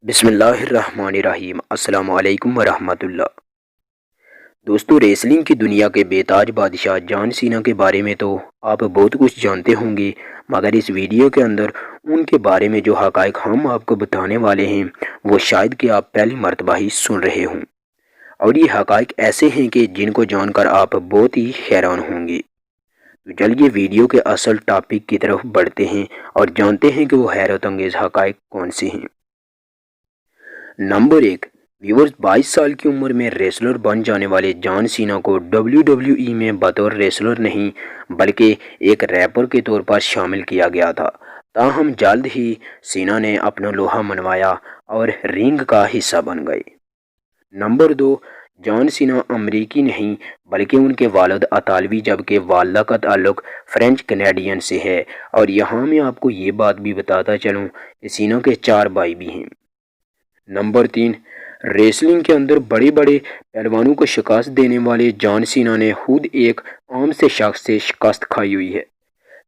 بسم اللہ الرحمن الرحیم۔ السلام علیکم ورحمۃ اللہ۔ دوستو، ریسلنگ کی دنیا کے بے تاج بادشاہ جان سینا کے بارے میں تو آپ بہت کچھ جانتے ہوں گے، مگر اس ویڈیو کے اندر ان کے بارے میں جو حقائق ہم آپ کو بتانے والے ہیں وہ شاید کہ آپ پہلی مرتبہ ہی سن رہے ہوں، اور یہ حقائق ایسے ہیں کہ جن کو جان کر آپ بہت ہی حیران ہوں گے۔ تو چلیے ویڈیو کے اصل ٹاپک کی طرف بڑھتے ہیں اور جانتے ہیں کہ وہ حیرت انگیز حقائق کون سے ہیں۔ نمبر 1، ویورز، 22 سال کی عمر میں ریسلر بن جانے والے جان سینا کو WWE میں بطور ریسلر نہیں بلکہ ایک ریپر کے طور پر شامل کیا گیا تھا، تاہم جلد ہی سینا نے اپنا لوہا منوایا اور رنگ کا حصہ بن گئے۔ نمبر 2، جان سینا امریکی نہیں بلکہ ان کے والد اطالوی جبکہ والدہ کا تعلق فرینچ کینیڈین سے ہے، اور یہاں میں آپ کو یہ بات بھی بتاتا چلوں کہ سینا کے 4 بھائی بھی ہیں۔ نمبر 3، ریسلنگ کے اندر بڑے بڑے پہلوانوں کو شکست دینے والے جان سینا نے خود ایک عام سے شخص سے شکست کھائی ہوئی ہے۔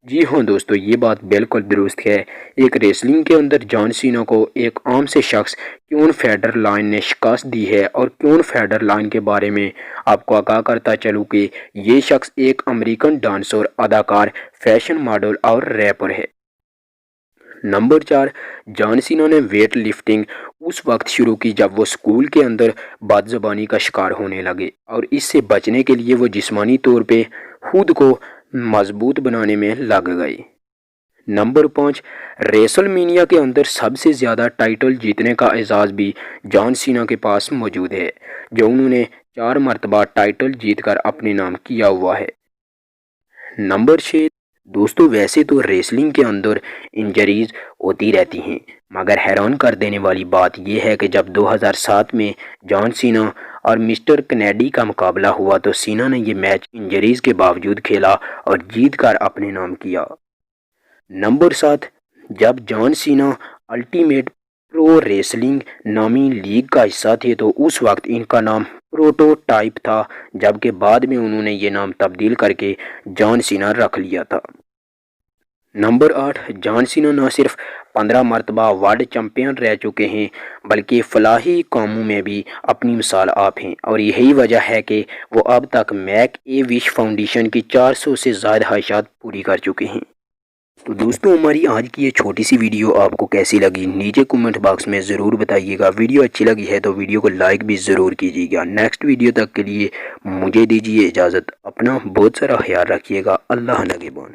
جی ہاں دوستو، یہ بات بالکل درست ہے، ایک ریسلنگ کے اندر جان سینا کو ایک عام سے شخص کیون فیڈر لائن نے شکست دی ہے، اور کیون فیڈر لائن کے بارے میں آپ کو آگاہ کرتا چلوں کہ یہ شخص ایک امریکن ڈانسر، اداکار، فیشن ماڈل اور ریپر ہے۔ نمبر 4، جان سینا نے ویٹ لفٹنگ اس وقت شروع کی جب وہ سکول کے اندر بد زبانی کا شکار ہونے لگے، اور اس سے بچنے کے لیے وہ جسمانی طور پہ خود کو مضبوط بنانے میں لگ گئے۔ نمبر 5، ریسل مینیا کے اندر سب سے زیادہ ٹائٹل جیتنے کا اعزاز بھی جان سینا کے پاس موجود ہے، جو انہوں نے 4 مرتبہ ٹائٹل جیت کر اپنے نام کیا ہوا ہے۔ نمبر 6، دوستو ویسے تو ریسلنگ کے اندر انجریز ہوتی رہتی ہیں، مگر حیران کر دینے والی بات یہ ہے کہ جب 2007 میں جان سینا اور مسٹر کینیڈی کا مقابلہ ہوا تو سینا نے یہ میچ انجریز کے باوجود کھیلا اور جیت کر اپنے نام کیا۔ نمبر 7، جب جان سینا الٹیمیٹ پرو ریسلنگ نامی لیگ کا حصہ تھے تو اس وقت ان کا نام پروٹو ٹائپ تھا، جبکہ بعد میں انہوں نے یہ نام تبدیل کر کے جان سینا رکھ لیا تھا۔ نمبر 8، جان سینا نہ صرف 15 مرتبہ ورلڈ چیمپئن رہ چکے ہیں بلکہ فلاحی کاموں میں بھی اپنی مثال آپ ہیں، اور یہی وجہ ہے کہ وہ اب تک میک اے وش فاؤنڈیشن کی 400 سے زائد خواہشات پوری کر چکے ہیں۔ تو دوستو، ہماری آج کی یہ چھوٹی سی ویڈیو آپ کو کیسی لگی نیچے کمنٹ باکس میں ضرور بتائیے گا۔ ویڈیو اچھی لگی ہے تو ویڈیو کو لائک بھی ضرور کیجیے گا۔ نیکسٹ ویڈیو تک کے لیے مجھے دیجیے اجازت، اپنا بہت سارا خیال رکھیے گا۔ اللہ نگہبان۔